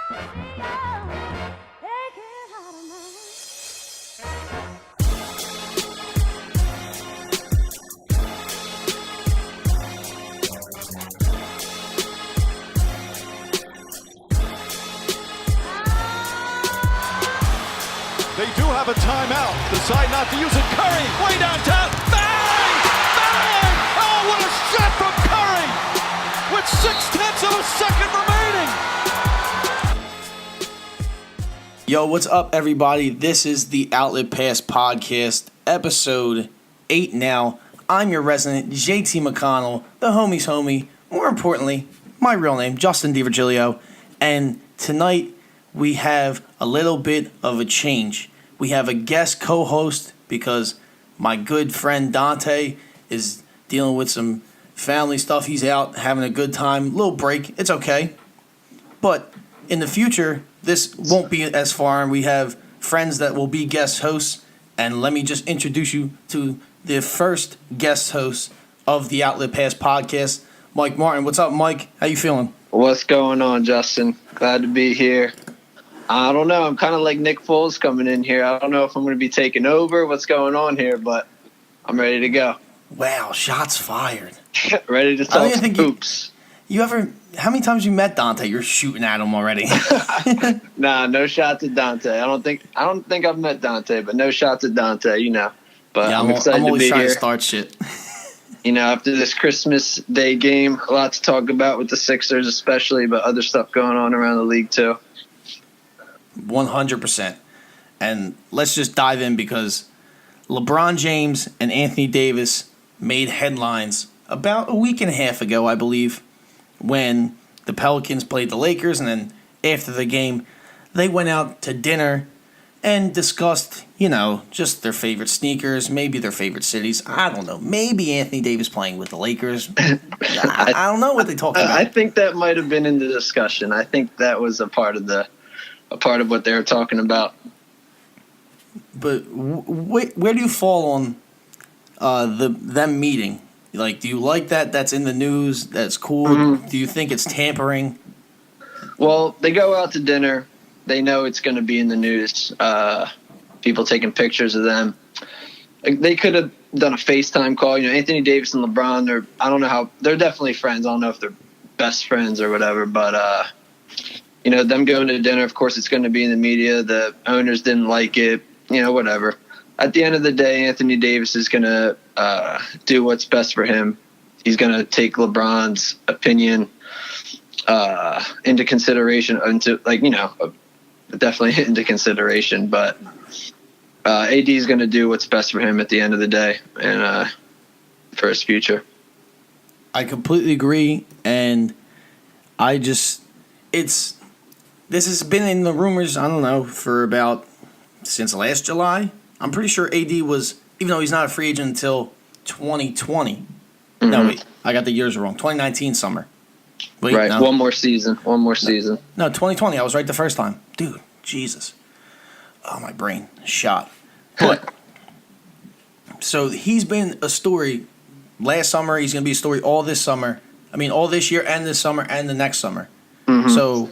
They do have a timeout. Decide not to use it. Curry, way downtown. Bang! Bang! Oh, what a shot from Curry! With 0.6 of a second remaining. Yo, what's up, everybody? This is the Outlet Pass Podcast, episode 8 now. I'm your resident JT McConnell, the homie's homie. More importantly, my real name, Justin DiVirgilio. And tonight, we have a little bit of a change. We have a guest co-host because my good friend Dante is dealing with some family stuff. He's out having a good time, little break. It's okay. But in the future, this won't be as far. We have friends that will be guest hosts. And let me just introduce you to the first guest host of the Outlet Pass Podcast, Mike Martin. What's up, Mike? How you feeling? What's going on, Justin? Glad to be here. I don't know. I'm kind of like Nick Foles coming in here. I don't know if I'm going to be taking over, what's going on here, but I'm ready to go. Wow, shots fired. Ready to talk hoops. You ever? How many times you met Dante? You're shooting at him already. Nah, no shots at Dante. I don't think I've met Dante, but no shots at Dante. You know. But yeah, I'm excited always to be trying here. to start shit. You know, after this Christmas Day game, a lot to talk about with the Sixers, especially, but other stuff going on around the league too. 100%. And let's just dive in because LeBron James and Anthony Davis made headlines about a week and a half ago, I believe, when the Pelicans played the Lakers. And then after the game, they went out to dinner and discussed, just their favorite sneakers, maybe their favorite cities. I don't know. Maybe Anthony Davis playing with the Lakers. I don't know what they talked about. I think that might have been in the discussion. I think that was a part of what they were talking about. But where do you fall on them meeting? Like, do you like that? That's in the news. That's cool. Mm-hmm. Do you think it's tampering? Well, they go out to dinner. They know it's going to be in the news. People taking pictures of them. They could have done a FaceTime call. Anthony Davis and LeBron. They're definitely friends. I don't know if they're best friends or whatever, but them going to dinner, of course, it's going to be in the media. The owners didn't like it, whatever. At the end of the day, Anthony Davis is going to do what's best for him. He's going to take LeBron's opinion into consideration, definitely into consideration. But AD is going to do what's best for him at the end of the day and for his future. I completely agree, and this has been in the rumors, I don't know, for since last July. I'm pretty sure AD was, even though he's not a free agent until 2020. Mm-hmm. No, wait, I got the years wrong. 2019 summer. Wait, right, no. One more season. No, 2020, I was right the first time. Dude, Jesus. Oh, my brain. Shot. But, so he's been a story last summer. He's going to be a story all this summer. All this year and this summer and the next summer. Mm-hmm. So,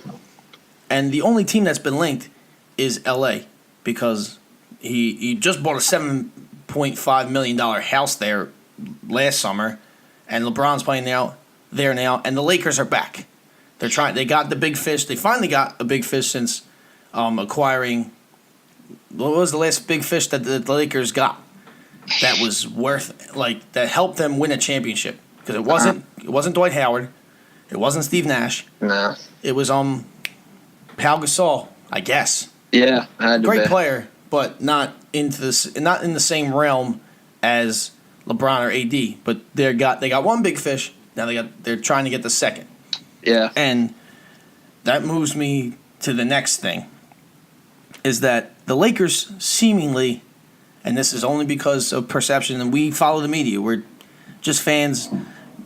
and the only team that's been linked is LA because he just bought a $7.5 million house there last summer, and LeBron's playing there now, and the Lakers are back. They got the big fish. They finally got a big fish since acquiring. What was the last big fish that the Lakers got that was that helped them win a championship? Because it wasn't Dwight Howard, it wasn't Steve Nash. No, it was Pau Gasol, I guess. Yeah, great player, but not in the same realm as LeBron or AD. But they got one big fish. Now they're trying to get the second. Yeah, and that moves me to the next thing. Is that the Lakers seemingly, and this is only because of perception, and we follow the media. We're just fans,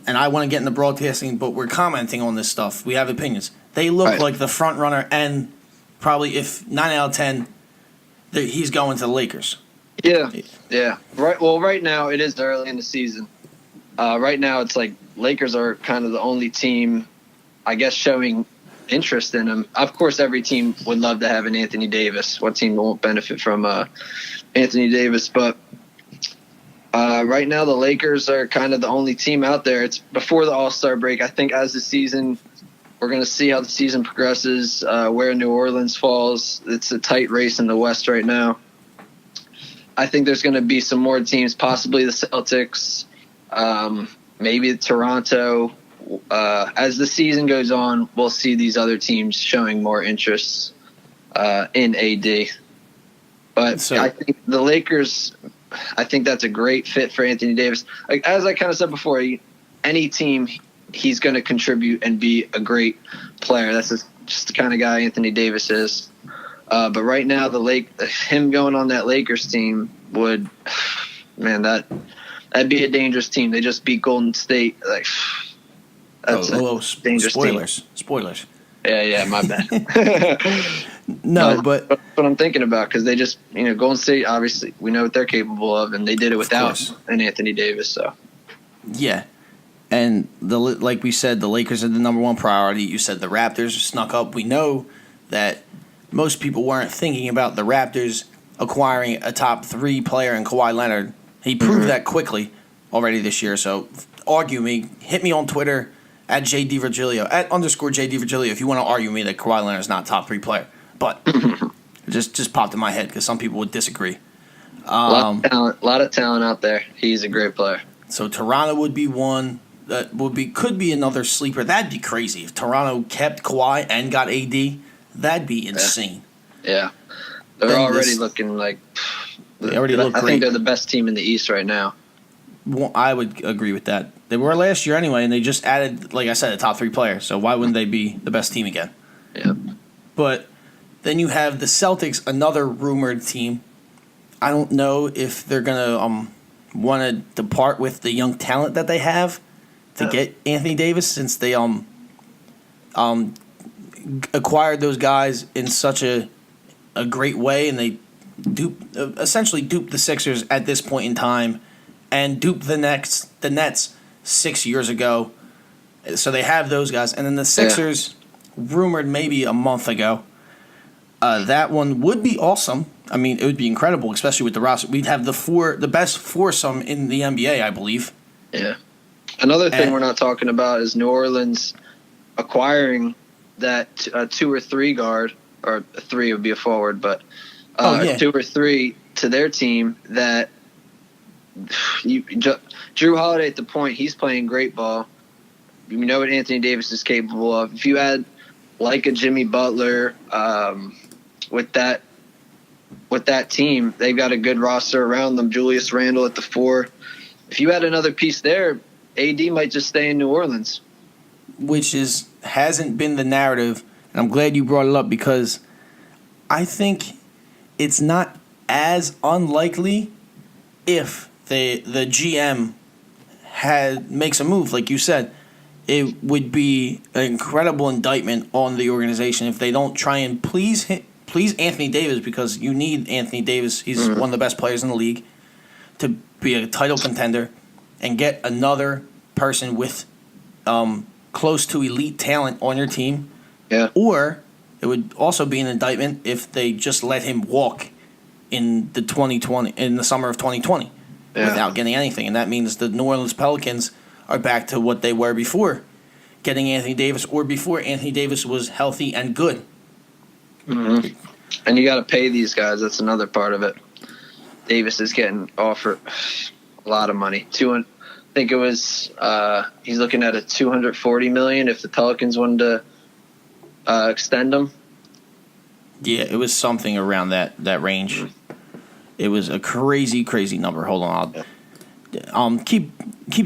and I want to get into broadcasting, but we're commenting on this stuff. We have opinions. They look like the front runner, and probably if 9 out of 10, he's going to the Lakers. Yeah. Right. Well, right now it is early in the season. Right now it's like Lakers are kind of the only team, I guess, showing interest in him. Of course, every team would love to have an Anthony Davis. What team won't benefit from Anthony Davis? But right now, the Lakers are kind of the only team out there. It's before the All-Star break. I think as the season, we're going to see how the season progresses, where New Orleans falls. It's a tight race in the West right now. I think there's going to be some more teams, possibly the Celtics, maybe Toronto. As the season goes on, we'll see these other teams showing more interest in AD. But I think the Lakers, I think that's a great fit for Anthony Davis. Like, as I kind of said before, any team, he's going to contribute and be a great player. That's just the kind of guy Anthony Davis is. But right now, him going on that Lakers team would, man, that'd be a dangerous team. They just beat Golden State. Like, that's a dangerous team. Spoilers. Yeah, my bad. No, but that's what I'm thinking about, because they just, Golden State, obviously, we know what they're capable of, and they did it without an Anthony Davis. So yeah, and like we said, the Lakers are the number one priority. You said the Raptors snuck up. We know that most people weren't thinking about the Raptors acquiring a top 3 player in Kawhi Leonard. He proved that quickly already this year. So hit me on Twitter at JD Virgilio, at _JD Virgilio, if you want to argue me that Kawhi Leonard is not a top 3 player. But it just popped in my head because some people would disagree. A lot of talent out there. He's a great player. So Toronto would be one. That could be another sleeper. That'd be crazy if Toronto kept Kawhi and got AD. That'd be insane. Yeah. They're already looking like they already look great. I think they're the best team in the East right now. Well, I would agree with that. They were last year anyway, and they just added, like I said, a top 3 player. So why wouldn't they be the best team again? Yeah. But then you have the Celtics, another rumored team. I don't know if they're gonna want to depart with the young talent that they have to get Anthony Davis, since they acquired those guys in such a great way, and they essentially duped the Sixers at this point in time, and duped the Nets 6 years ago. So they have those guys, and then the Sixers rumored maybe a month ago. That one would be awesome. I mean, it would be incredible, especially with the roster. We'd have the best foursome in the NBA, I believe. Yeah. Another thing we're not talking about is New Orleans acquiring that 2 or 3 guard, or 3 would be a forward, but 2 or 3 to their team that Drew Holiday at the point, he's playing great ball. You know what Anthony Davis is capable of. If you add like a Jimmy Butler with that team, they've got a good roster around them. Julius Randle at the 4. If you add another piece there, AD might just stay in New Orleans. Which hasn't been the narrative, and I'm glad you brought it up, because I think it's not as unlikely if the GM makes a move, like you said. It would be an incredible indictment on the organization if they don't try and please Anthony Davis, because you need Anthony Davis. He's one of the best players in the league to be a title contender, and get another person with close to elite talent on your team. Yeah. Or it would also be an indictment if they just let him walk in the summer of 2020 without getting anything, and that means the New Orleans Pelicans are back to what they were before getting Anthony Davis, or before Anthony Davis was healthy and good. Mm-hmm. And you got to pay these guys. That's another part of it. Davis is getting offered a lot of money. I think it was he's looking at a $240 million if the Pelicans wanted to extend him. Yeah, it was something around that range. Mm-hmm. It was a crazy number. Hold on, I'll keep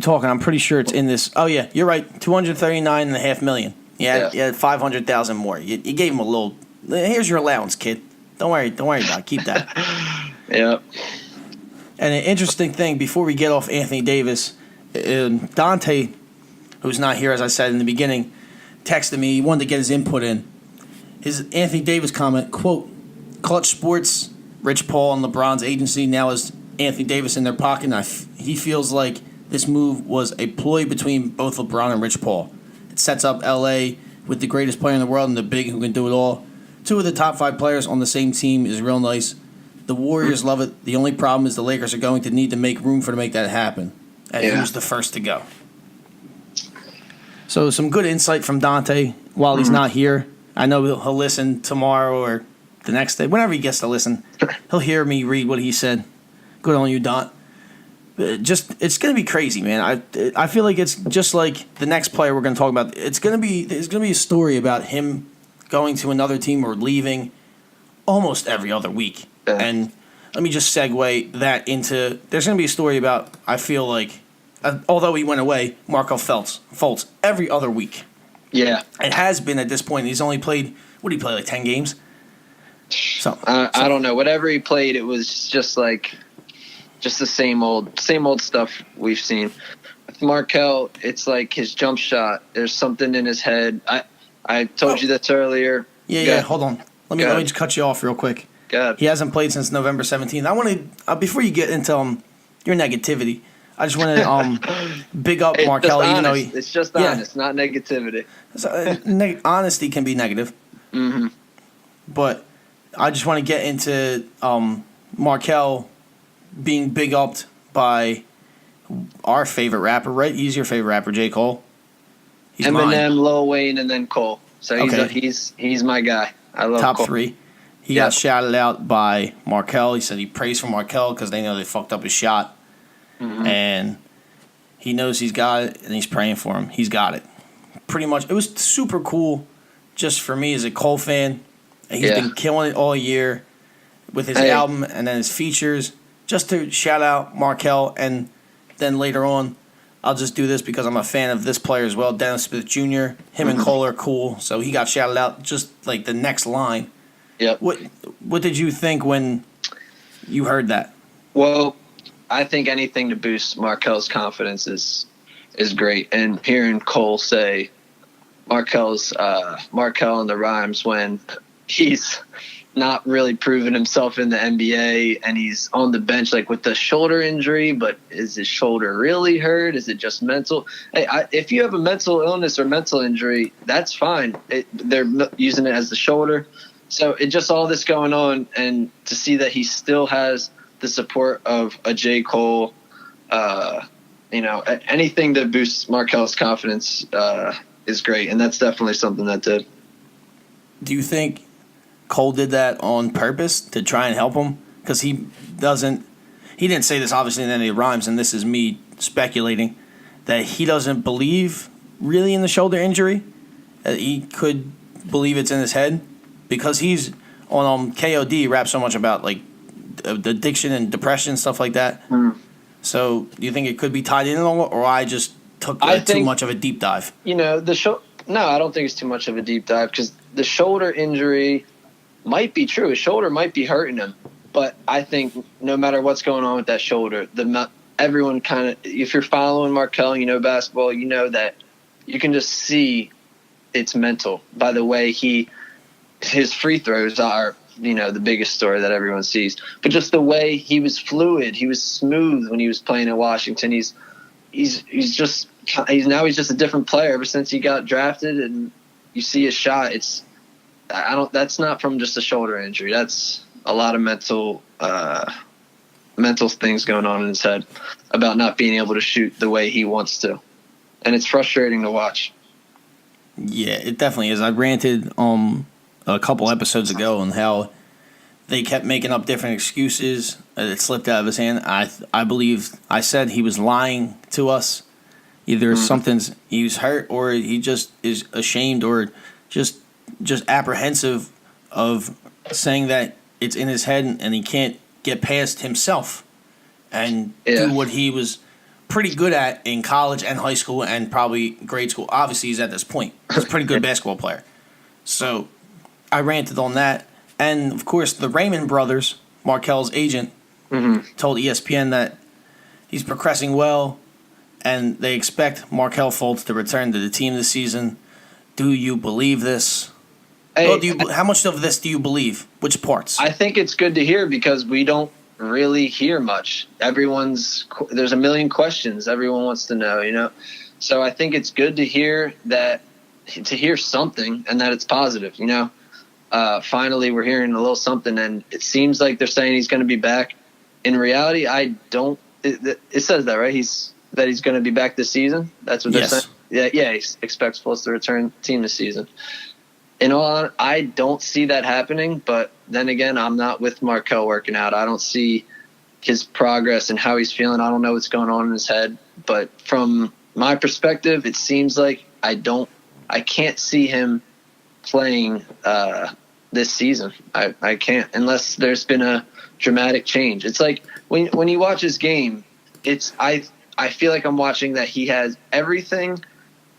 talking. I'm pretty sure it's in this. Oh yeah, you're right. $239.5 million. Yeah, 500,000 more. You gave him a little. Here's your allowance, kid. Don't worry about it. Keep that. Yeah. And an interesting thing before we get off Anthony Davis, Dante, who's not here, as I said in the beginning, texted me. He wanted to get his input in. His Anthony Davis comment, quote, "Clutch Sports, Rich Paul and LeBron's agency now has Anthony Davis in their pocket. And he feels like this move was a ploy between both LeBron and Rich Paul. It sets up L.A. with the greatest player in the world and the big who can do it all. 2 of the top 5 players on the same team is real nice. The Warriors love it. The only problem is the Lakers are going to need to make room to make that happen. And who's the first to go? So some good insight from Dante while he's not here. I know he'll listen tomorrow or the next day. Whenever he gets to listen, he'll hear me read what he said. Good on you, Dante. It's going to be crazy, man. I feel like it's just like the next player we're going to talk about. There's going to be a story about him going to another team or leaving almost every other week. Yeah. And let me just segue that into there's going to be a story about, I feel like, although he went away, Markelle Fultz every other week. Yeah. It has been at this point. He's only played, what did he play, like 10 games? I don't know. Whatever he played, it was just the same old stuff we've seen. With Markelle, it's like his jump shot. There's something in his head. I told you this earlier. Yeah. Hold on. Let me just cut you off real quick. God. He hasn't played since November 17th. I want to before you get into your negativity, I just want to big up Markelle, even though it's just honest, not negativity. So, honesty can be negative. Mm-hmm. But I just want to get into Markelle being big upped by our favorite rapper, right? He's your favorite rapper, J. Cole. He's Eminem, mine. Lil Wayne, and then Cole. So he's my guy. I love top Cole. 3. He got shouted out by Markelle. He said he prays for Markelle because they know they fucked up his shot. Mm-hmm. And he knows he's got it, and he's praying for him. He's got it. Pretty much. It was super cool just for me as a Cole fan. He's been killing it all year with his album and then his features. Just to shout out Markelle, and then later on, I'll just do this because I'm a fan of this player as well, Dennis Smith Jr. Him and Cole are cool, so he got shouted out just like the next line. Yep. What did you think when you heard that? Well, I think anything to boost Markelle's confidence is great. And hearing Cole say Markelle in the rhymes when he's not really proven himself in the NBA and he's on the bench like with the shoulder injury, but is his shoulder really hurt? Is it just mental? Hey, if you have a mental illness or mental injury, that's fine. They're using it as the shoulder. So it just all this going on, and to see that he still has the support of a J. Cole, anything that boosts Markelle's confidence is great, and that's definitely something that did. Do you think Cole did that on purpose to try and help him? Because he didn't say this obviously in any rhymes, and this is me speculating, that he doesn't believe really in the shoulder injury. He could believe it's in his head. Because he's on KOD, raps so much about like addiction and depression, stuff like that. Mm. So do you think it could be tied in at all, or I just took too much of a deep dive? No, I don't think it's too much of a deep dive because the shoulder injury might be true. His shoulder might be hurting him, but I think no matter what's going on with that shoulder, everyone kind of, if you're following Markelle, basketball, that you can just see it's mental by the way his free throws are, the biggest story that everyone sees. But just the way he was fluid, he was smooth when he was playing in Washington. He's just a different player ever since he got drafted. And you see his shot. That's not from just a shoulder injury. That's a lot of mental things going on in his head about not being able to shoot the way he wants to, and it's frustrating to watch. Yeah, it definitely is. I ranted a couple episodes ago on how they kept making up different excuses. It slipped out of his hand. I believe I said he was lying to us. Either he was hurt, or he just is ashamed, or just apprehensive of saying that it's in his head and he can't get past himself and do what he was pretty good at in college and high school and probably grade school. Obviously, he's at this point. He's a pretty good basketball player. So I ranted on that. And, of course, the Raymond brothers, Markelle's agent, told ESPN that he's progressing well and they expect Markelle Fultz to return to the team this season. Do you believe this? How much of this do you believe? Which parts? I think it's good to hear because we don't really hear much. There's a million questions everyone wants to know, So I think it's good to hear that to hear something and that it's positive. Finally we're hearing a little something, and it seems like they're saying he's going to be back. In reality, I don't. It says that, right? He's going to be back this season. That's what they're saying. Yeah. He expects Fultz to return team this season. In all honesty, I don't see that happening. But then again, I'm not with Markelle working out. I don't see his progress and how he's feeling. I don't know what's going on in his head. But from my perspective, it seems like I can't see him playing this season. I can't, unless there's been a dramatic change. It's like when you watch his game, I feel like I'm watching that he has everything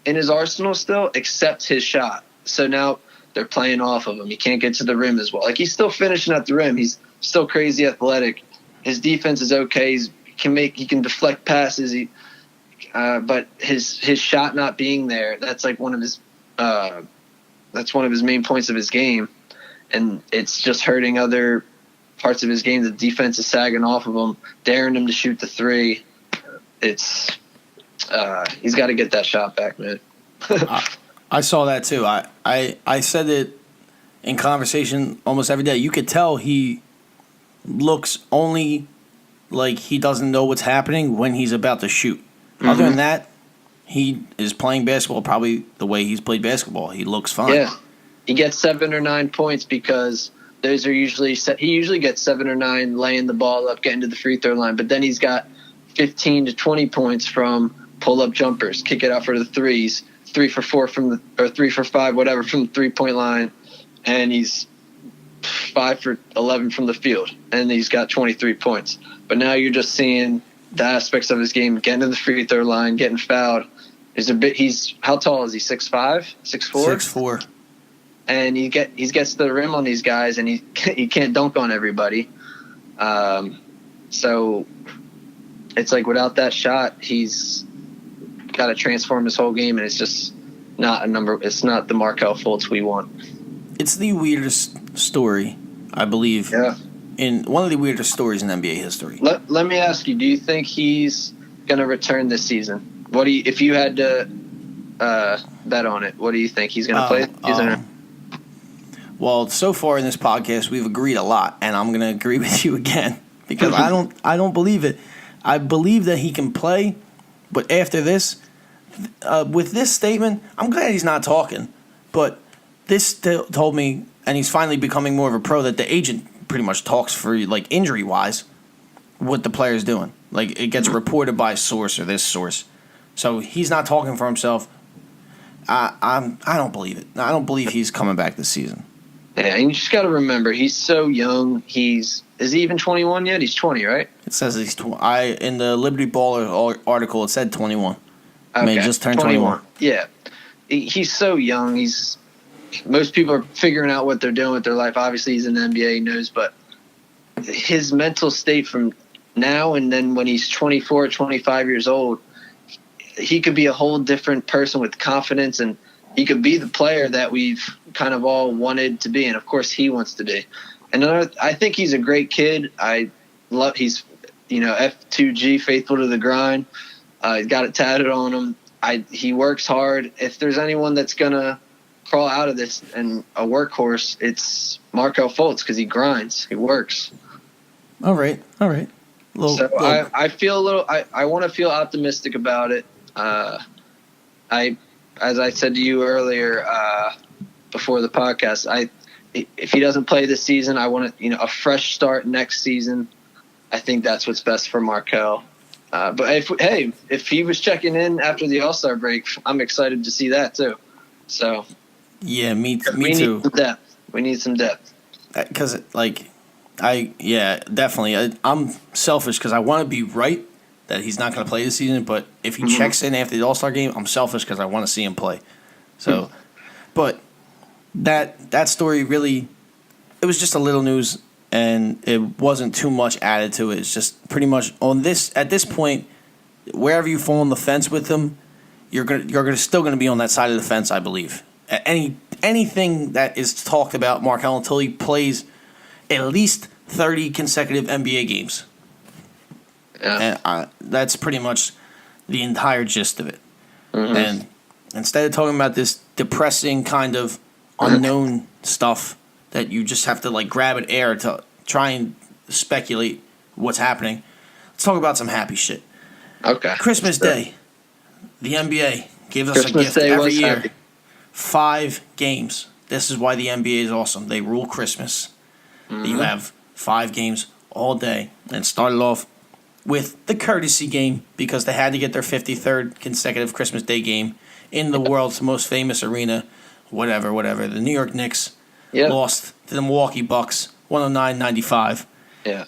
in his arsenal still except his shot. So now they're playing off of him. He can't get to the rim as well. Like, he's still finishing at the rim. He's still crazy athletic. His defense is okay. He can deflect passes. But his shot not being there, that's like one of his main points of his game, and it's just hurting other parts of his game. The defense is sagging off of him, daring him to shoot the three. He's got to get that shot back, man. I saw that too. I said it in conversation almost every day. You could tell he looks only like he doesn't know what's happening when he's about to shoot. Mm-hmm. Other than that, he is playing basketball probably the way he's played basketball. He looks fine. Yeah, he gets 7 or 9 points because those are usually he usually gets 7 or 9 laying the ball up, getting to the free throw line. But then he's got 15 to 20 points from pull-up jumpers, kick it out for the threes, 3 for 4 or 3 for 5, whatever, from the 3-point line, and he's 5 for 11 from the field, and he's got 23 points. But now you're just seeing the aspects of his game, getting to the free throw line, getting fouled. He's how tall is he? 6'5", 6'4"? 6'4". And he gets to the rim on these guys, and he can't dunk on everybody. So it's like without that shot, he's got to transform his whole game, and it's just not a number. It's not the Markelle Fultz we want. It's the weirdest story, I believe. Yeah. In one of the weirdest stories in NBA history. Let me ask you: do you think he's going to return this season? If you had to bet on it, what do you think he's going to play this season? Well, so far in this podcast, we've agreed a lot, and I'm going to agree with you again because I don't believe it. I believe that he can play, but after this, with this statement, I'm glad he's not talking. But this told me, and he's finally becoming more of a pro, that the agent pretty much talks for, like, injury-wise, what the player's doing. Like, it gets reported by source or this source. So he's not talking for himself. I don't believe it. I don't believe he's coming back this season. Yeah, and you just got to remember, he's so young. Is he even 21 yet? He's 20, right? It says he's 20. In the Liberty Baller article, it said 21. Okay. I mean, just turned 21. Yeah. He's so young. Most people are figuring out what they're doing with their life. Obviously, he's in the NBA, he knows, but his mental state from now and then when he's 24, 25 years old, he could be a whole different person with confidence, and he could be the player that we've kind of all wanted to be, and of course he wants to be. And I think he's a great kid. He's F2G, faithful to the grind. He's got it tatted on him. He works hard. If there's anyone that's gonna crawl out of this and a workhorse, it's Markelle Fultz, because he grinds, he works. All right. I feel a little. I want to feel optimistic about it. As I said to you earlier before the podcast, if he doesn't play this season, I want a fresh start next season. I think that's what's best for Markelle. But if he was checking in after the All-Star break, I'm excited to see that too. So yeah, me too. We need some depth. Because definitely. I'm selfish because I want to be right that he's not going to play this season. But if he checks in after the All-Star game, I'm selfish because I want to see him play. So, but that story really, it was just a little news, and it wasn't too much added to it. It's just pretty much at this point, wherever you fall on the fence with him, you're still gonna be on that side of the fence, I believe. Anything that is talked about Markelle until he plays at least 30 consecutive NBA games. Yeah. And that's pretty much the entire gist of it. Mm-hmm. And instead of talking about this depressing kind of unknown stuff that you just have to like grab at air to try and speculate what's happening, let's talk about some happy shit. Okay. Christmas Day. The NBA gives us Christmas a gift Day every was year. happy. 5 games. This is why the NBA is awesome. They rule Christmas. You have 5 games all day. And started off with the courtesy game because they had to get their 53rd consecutive Christmas Day game in the world's most famous arena. Whatever. The New York Knicks lost to the Milwaukee Bucks 109-95. Yeah.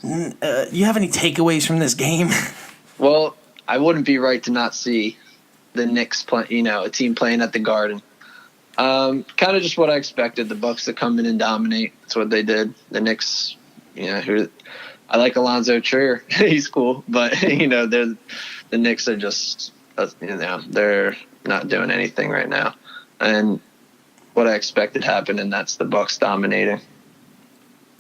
You have any takeaways from this game? Well, I wouldn't be right to not see the Knicks play, a team playing at the Garden. Kind of just what I expected. The Bucks to come in and dominate. That's what they did. The Knicks, I like Alonzo Trier. He's cool, but the Knicks are just, they're not doing anything right now. And what I expected happened, and that's the Bucks dominating.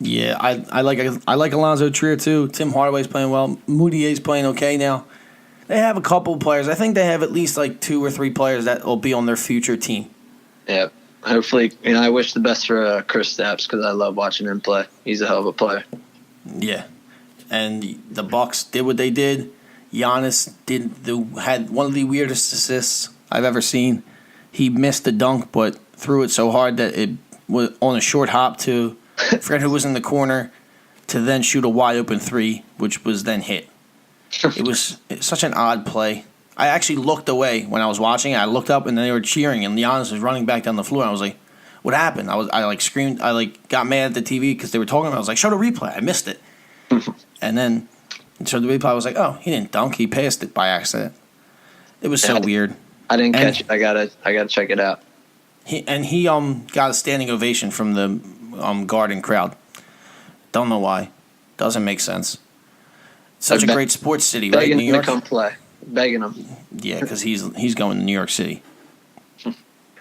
Yeah, I like Alonzo Trier too. Tim Hardaway's playing well. Moutier's playing okay now. They have a couple of players. I think they have at least like 2 or 3 players that will be on their future team. Yeah, hopefully. I wish the best for Chris Stapps because I love watching him play. He's a hell of a player. Yeah, and the Bucks did what they did. Giannis had one of the weirdest assists I've ever seen. He missed the dunk, but threw it so hard that it was on a short hop to I forget who was in the corner to then shoot a wide open 3, which was then hit. It was such an odd play. I actually looked away when I was watching it. I looked up and they were cheering, and Giannis was running back down the floor. I was like, "What happened?" I screamed. I got mad at the TV because they were talking about it. I was like, "Show the replay." I missed it, and then showed the replay. I was like, "Oh, he didn't dunk. He passed it by accident." It was so weird. I didn't catch it. I gotta check it out. He got a standing ovation from the Garden crowd. Don't know why. Doesn't make sense. Such a great sports city, right? New York. Begging him to come play. Begging him. Yeah, because he's going to New York City.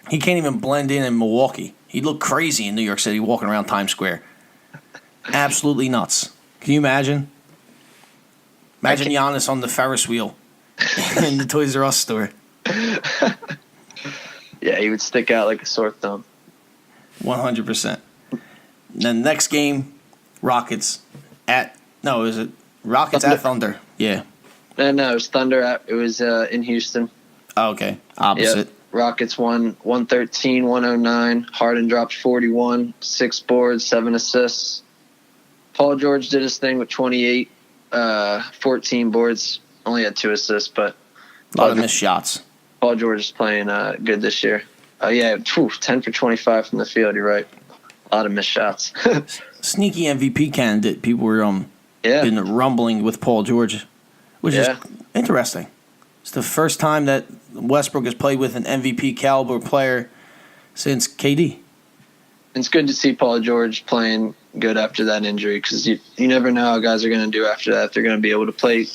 He can't even blend in Milwaukee. He'd look crazy in New York City walking around Times Square. Absolutely nuts. Can you imagine? Imagine Giannis on the Ferris wheel in the Toys R Us store. Yeah, he would stick out like a sore thumb. 100%. The next game, Rockets at Thunder? Yeah. No, it was Thunder. It was in Houston. Oh, okay. Opposite. Yep. Rockets won 113-109. Harden dropped 41, 6 boards, 7 assists. Paul George did his thing with 28, 14 boards. Only had 2 assists, but a lot of missed shots. Paul George is playing good this year. 10 for 25 from the field. You're right. A lot of missed shots. Sneaky MVP candidate. People were been rumbling with Paul George, which is interesting. It's the first time that Westbrook has played with an MVP caliber player since KD. It's good to see Paul George playing good after that injury because you never know how guys are going to do after that. If they're going to be able to play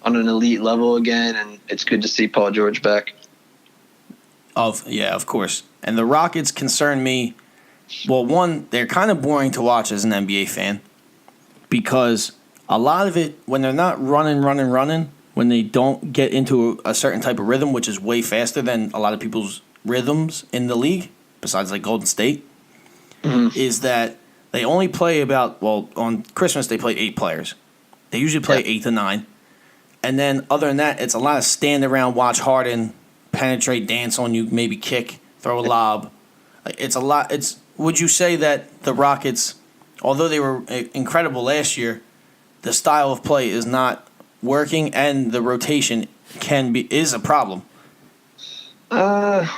on an elite level again, and it's good to see Paul George back. Of course. And the Rockets concern me. Well, one, they're kind of boring to watch as an NBA fan because a lot of it, when they're not running, when they don't get into a certain type of rhythm, which is way faster than a lot of people's rhythms in the league, besides like Golden State, is that they only play on Christmas they play 8 players. They usually play 8 to 9. And then other than that, it's a lot of stand around, watch Harden, penetrate, dance on you, maybe kick, throw a lob. It's a lot. Would you say that the Rockets, although they were incredible last year, the style of play is not working and the rotation is a problem? I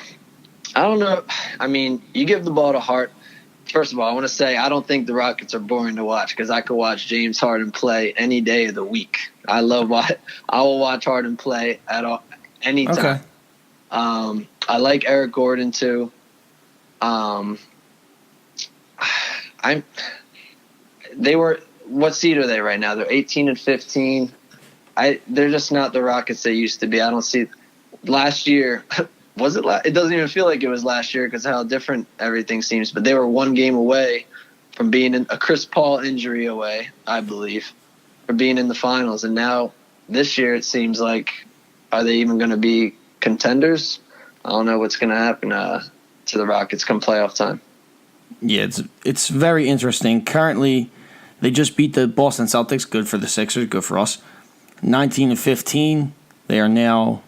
don't know. I mean, you give the ball to Hart. First of all, I want to say I don't think the Rockets are boring to watch because I could watch James Harden play any day of the week. I will watch Harden play anytime. Okay. I like Eric Gordon too. What seed are they right now? They're 18 and 15. They're just not the Rockets they used to be. I don't see. Last year, was it? It doesn't even feel like it was last year because how different everything seems. But they were 1 game away from being a Chris Paul injury away, I believe, from being in the finals. And now this year, it seems like, are they even going to be contenders? I don't know what's going to happen to the Rockets come playoff time. Yeah, it's very interesting. Currently, they just beat the Boston Celtics. Good for the Sixers. Good for us. 19-15. They are now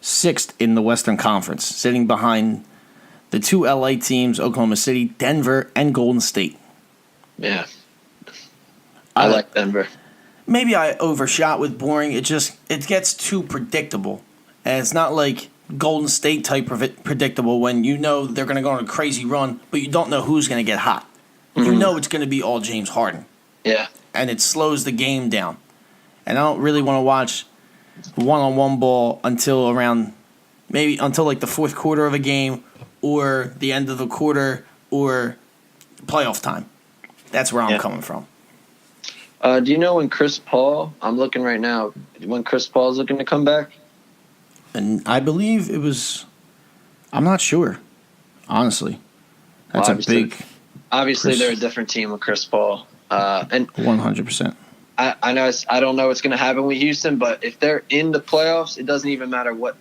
6th in the Western Conference, sitting behind the 2 LA teams, Oklahoma City, Denver, and Golden State. Yeah. I like Denver. Maybe I overshot with boring. It gets too predictable. And it's not like Golden State type of predictable when you know they're going to go on a crazy run, but you don't know who's going to get hot. You know it's going to be all James Harden. Yeah. And it slows the game down. And I don't really want to watch one-on-one ball until like the fourth quarter of a game or the end of the quarter or playoff time. That's where I'm coming from. Do you know when Chris Paul, I'm looking right now, when Chris Paul is looking to come back? And I believe it was, I'm not sure, honestly. That's a big. Obviously, they're a different team with Chris Paul. And 100%. I know I don't know what's going to happen with Houston, but if they're in the playoffs, it doesn't even matter what.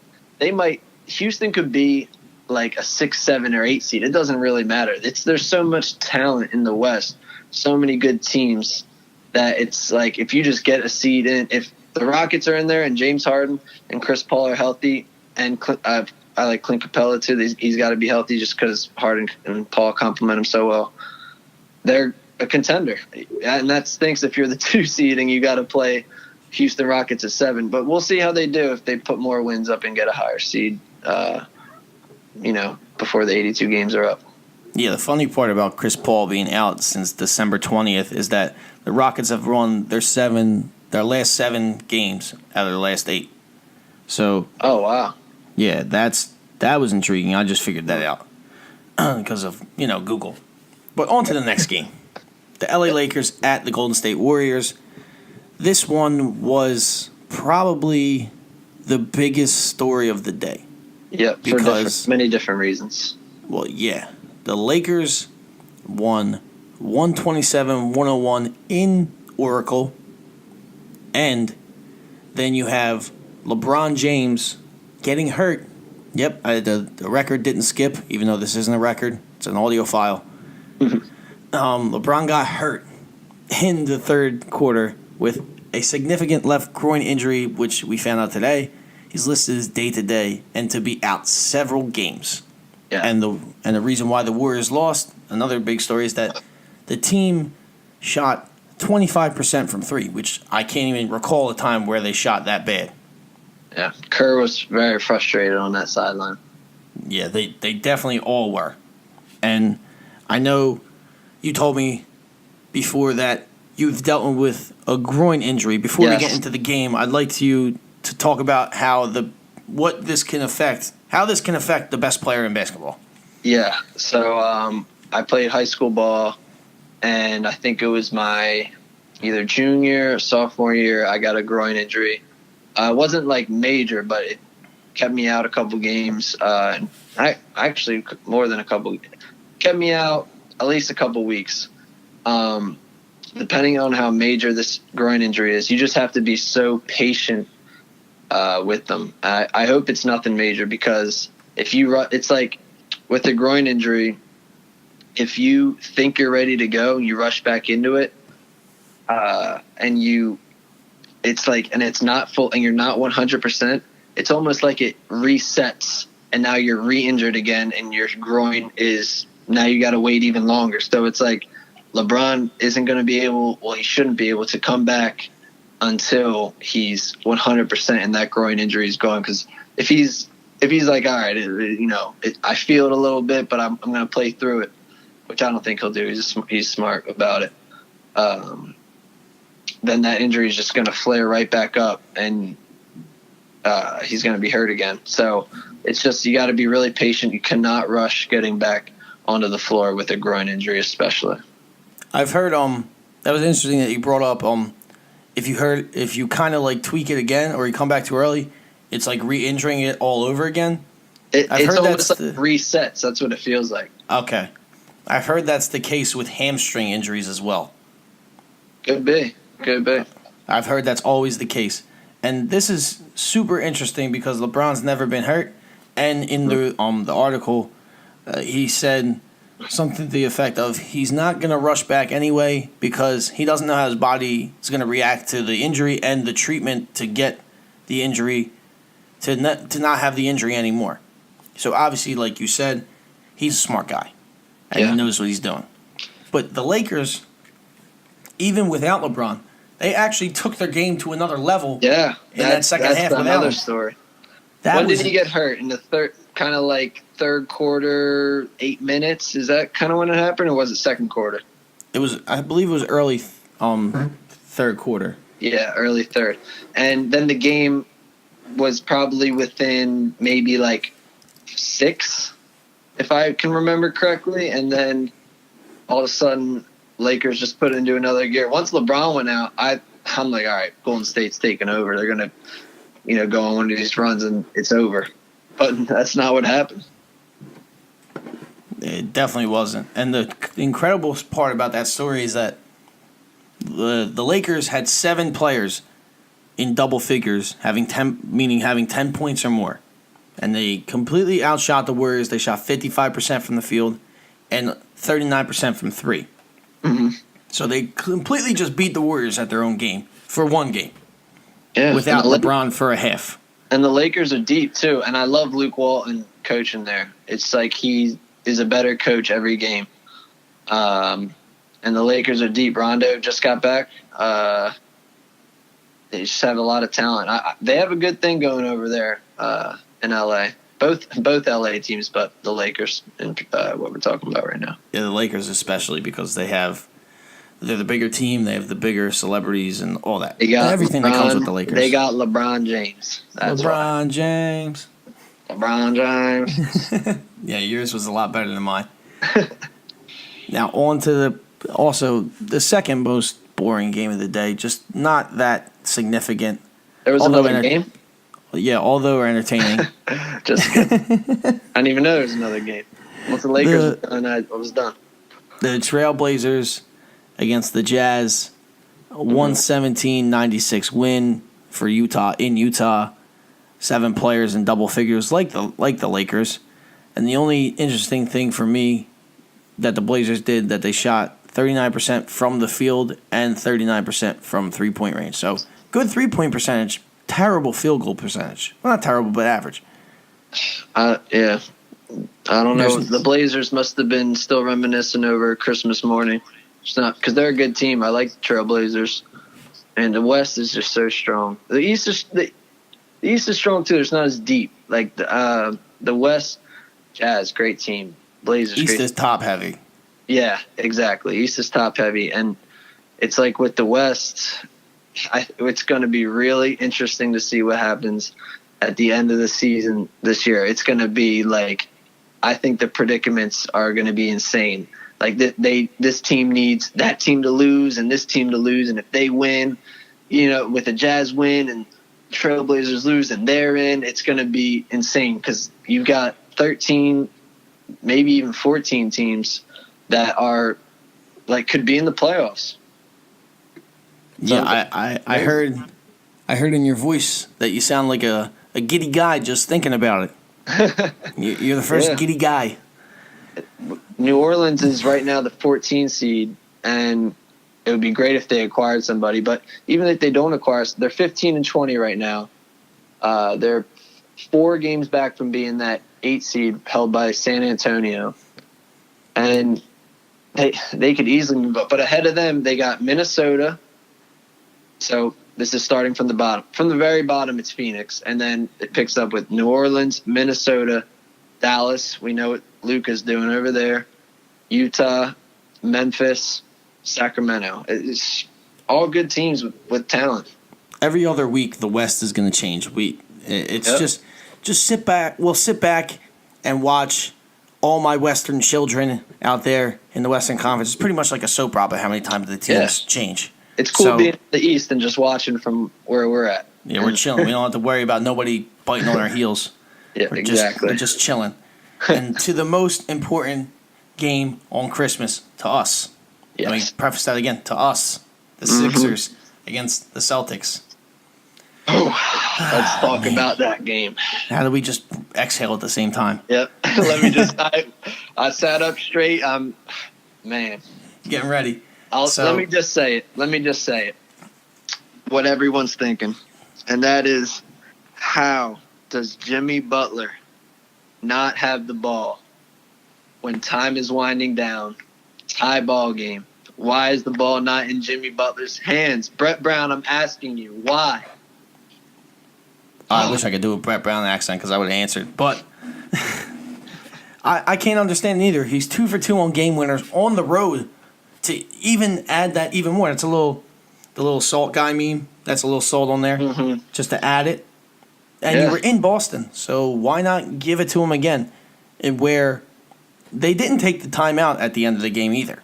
Houston could be like a 6, 7, or 8 seed. It doesn't really matter. There's so much talent in the West, so many good teams that it's like if you just get a seed in, if the Rockets are in there and James Harden and Chris Paul are healthy, and I like Clint Capella too. He's got to be healthy just because Harden and Paul complement him so well. They're a contender, and that stinks if you're the 2 seed and you got to play Houston Rockets at 7. But we'll see how they do if they put more wins up and get a higher seed. Before the 82 games are up. Yeah, the funny part about Chris Paul being out since December 20th is that the Rockets have won their last 7 games out of their last 8. So. Oh wow. Yeah, that was intriguing. I just figured that out because of Google. But on to the next game, the LA Lakers at the Golden State Warriors. This one was probably the biggest story of the day. Yeah, for many different reasons. Well, yeah. The Lakers won 127-101 in Oracle. And then you have LeBron James getting hurt. Yep, the record didn't skip, even though this isn't a record. It's an audio file. LeBron got hurt in the third quarter with a significant left groin injury, which we found out today. He's listed as day-to-day and to be out several games. Yeah. And the reason why the Warriors lost, another big story, is that the team shot 25% from 3, which I can't even recall a time where they shot that bad. Yeah, Kerr was very frustrated on that sideline. Yeah, they definitely all were. And I know you told me before that you've dealt with a groin injury. Before we get into the game, I'd like you to talk about how this can affect the best player in basketball. Yeah, so I played high school ball, and I think it was my either junior or sophomore year, I got a groin injury. It wasn't like major, but it kept me out a couple games. I actually more than a couple, kept me out at least a couple weeks. Depending on how major this groin injury is, you just have to be so patient with them. I hope it's nothing major, because it's like with a groin injury, if you think you're ready to go and you rush back into it, and it's not full and you're not 100%, it's almost like it resets and now you're re-injured again and your groin is, now you got to wait even longer. So it's like LeBron isn't going to be able, he shouldn't be able to come back until he's 100% and that groin injury is gone. Because if he's like, all right, I feel it a little bit, but I'm going to play through it, which I don't think he'll do. He's smart about it. Then that injury is just going to flare right back up, and he's going to be hurt again. So it's just, you got to be really patient. You cannot rush getting back onto the floor with a groin injury, especially. I've heard that was interesting that you brought up if you kind of like tweak it again or you come back too early, it's like re-injuring it all over again. It's almost like resets. That's what it feels like. Okay. I've heard that's the case with hamstring injuries as well. Could be. I've heard that's always the case. And this is super interesting because LeBron's never been hurt, And in the article, he said something to the effect of he's not going to rush back anyway because he doesn't know how his body is going to react to the injury and the treatment to get the injury to not have the injury anymore. So obviously, like you said, he's a smart guy and he knows what he's doing. But the Lakers, even without LeBron, they actually took their game to another level. Yeah, in that second half without another him. Story. When did he get hurt? In the third quarter, 8 minutes? Is that kind of when it happened, or was it second quarter? I believe it was early third quarter. Yeah, early third. And then the game was probably within maybe 6, if I can remember correctly. And then all of a sudden, Lakers just put it into another gear. Once LeBron went out, I'm like, all right, Golden State's taking over. They're going to, go on one of these runs and it's over. But that's not what happened. It definitely wasn't. And the incredible part about that story is that the Lakers had 7 players in double figures, having 10 points or more. And they completely outshot the Warriors. They shot 55% from the field and 39% from 3. Mm-hmm. So they completely just beat the Warriors at their own game for one game. Yeah, without LeBron for a half. And the Lakers are deep, too. And I love Luke Walton coaching there. It's like he is a better coach every game. And the Lakers are deep. Rondo just got back. They just have a lot of talent. They have a good thing going over there in L.A. Both L.A. teams, but the Lakers and what we're talking about right now. Yeah, the Lakers especially because they're the bigger team. They have the bigger celebrities and all that. They got everything LeBron, that comes with the Lakers. They got LeBron James. LeBron James. Yeah, yours was a lot better than mine. Now on to the second most boring game of the day. Just not that significant. There was another game? Yeah, although entertaining. Just kidding. I didn't even know there was another game. Once the Lakers were done, I was done. The Trailblazers against the Jazz, 117-96 win for Utah in Utah. 7 players in double figures like the Lakers. And the only interesting thing for me that the Blazers did that they shot 39% from the field and 39% from 3-point range. So good 3-point percentage, terrible field goal percentage. Well, not terrible, but average. Yeah. I don't know. The Blazers must have been still reminiscing over Christmas morning. It's not because they're a good team. I like the Trailblazers, and the West is just so strong. The East is strong too. It's not as deep. Like the West, Jazz, great team. Blazers, East great is top heavy. Yeah, exactly. East is top heavy, and it's like with the West, it's going to be really interesting to see what happens at the end of the season this year. It's going to be like, I think the predicaments are going to be insane. Like this team needs that team to lose and this team to lose, and if they win, with the Jazz win and Trailblazers lose and they're in, it's going to be insane because you've got 13, maybe even 14 teams that are could be in the playoffs. Yeah, I heard in your voice that you sound like a giddy guy just thinking about it. You're the first giddy guy. New Orleans is right now the 14 seed, and it would be great if they acquired somebody. But even if they don't acquire, they're 15-20 right now. They're 4 games back from being that 8 seed held by San Antonio, and they could easily move up. But ahead of them, they got Minnesota. So this is starting from the bottom. From the very bottom, it's Phoenix, and then it picks up with New Orleans, Minnesota, Dallas. We know what Luka's doing over there. Utah, Memphis, Sacramento. It's all good teams with talent. Every other week, the West is going to change. Just sit back. We'll sit back and watch all my Western children out there in the Western Conference. It's pretty much like a soap opera. How many times the teams change? It's cool being in the East and just watching from where we're at. Yeah, we're chilling. We don't have to worry about nobody biting on our heels. Yeah, exactly. We're just chilling. And to the most important game on Christmas, to us. Yes. Let me preface that again. To us, the Sixers against the Celtics. Oh, let's talk about that game. How do we just exhale at the same time. Yep. Let me just. I sat up straight. Man. Getting ready. Let me just say it. What everyone's thinking, and that is, how does Jimmy Butler not have the ball when time is winding down? Tie ball game. Why is the ball not in Jimmy Butler's hands? Brett Brown, I'm asking you, why? I wish I could do a Brett Brown accent because I would have answered, but I can't understand either. He's 2 for 2 on game winners on the road. To even add that even more, it's the little salt guy meme. That's a little salt on there, just to add it. And you were in Boston, so why not give it to him again? And where they didn't take the timeout at the end of the game either.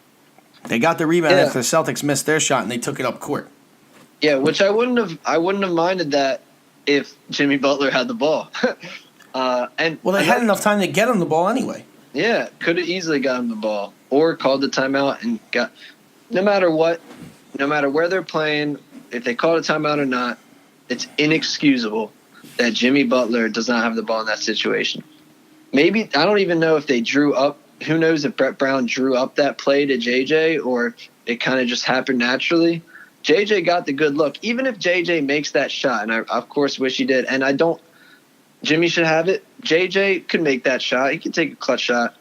They got the rebound after the Celtics missed their shot, and they took it up court. Yeah, which I wouldn't have minded that if Jimmy Butler had the ball. They had enough time to get him the ball anyway. Yeah, could have easily got him the ball or called the timeout and got. No matter what, no matter where they're playing, if they call a timeout or not, it's inexcusable that Jimmy Butler does not have the ball in that situation. Maybe I don't even know if they drew up. Who knows if Brett Brown drew up that play to JJ or if it kind of just happened naturally. JJ got the good look. Even if JJ makes that shot, and I of course wish he did, and I don't. Jimmy should have it. JJ could make that shot. He could take a clutch shot.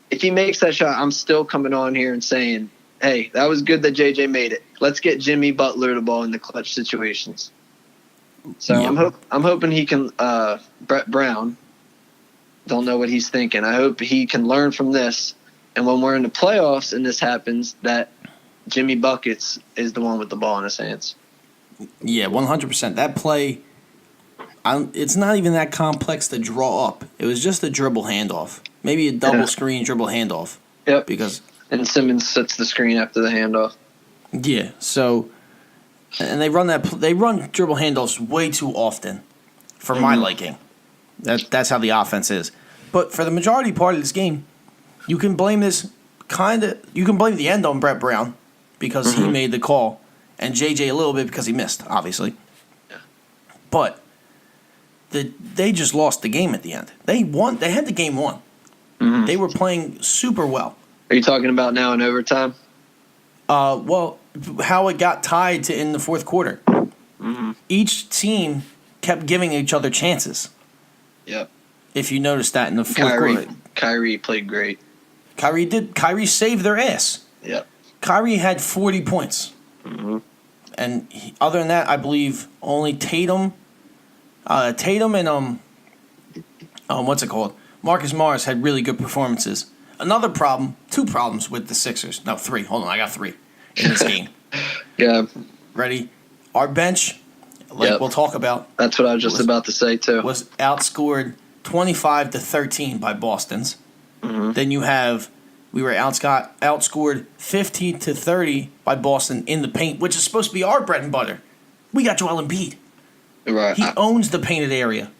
If he makes that shot, I'm still coming on here and saying, hey, that was good that JJ made it. Let's get Jimmy Butler the ball in the clutch situations. So I'm hoping he can. Brett Brown, don't know what he's thinking. I hope he can learn from this, and when we're in the playoffs and this happens, that Jimmy Buckets is the one with the ball in his hands. Yeah, 100%. That play, it's not even that complex to draw up. It was just a dribble handoff, maybe a double screen dribble handoff. Yep. And Simmons sets the screen after the handoff. Yeah. So, and they run dribble handoffs way too often, for my liking. That's how the offense is. But for the majority part of this game, you can blame the end on Brett Brown because he made the call, and JJ a little bit because he missed, obviously. Yeah. But they just lost the game at the end. They won. They had the game won. They were playing super well. Are you talking about now in overtime? Well, how it got tied to in the fourth quarter. Each team kept giving each other chances. Yep. If you noticed that in the fourth quarter. Kyrie played great. Kyrie saved their ass. Yep. Kyrie had 40 points. And other than that, I believe only Tatum and what's it called? Marcus Morris had really good performances. Another problem, 2 problems with the Sixers. No, 3. Hold on, I got 3 in this game. Yeah. Ready? Our bench, we'll talk about. That's what I was just about to say too. Was outscored 25-13 by Boston's. Then you have we were outscored 15-30 by Boston in the paint, which is supposed to be our bread and butter. We got Joel Embiid. Right. He owns the painted area.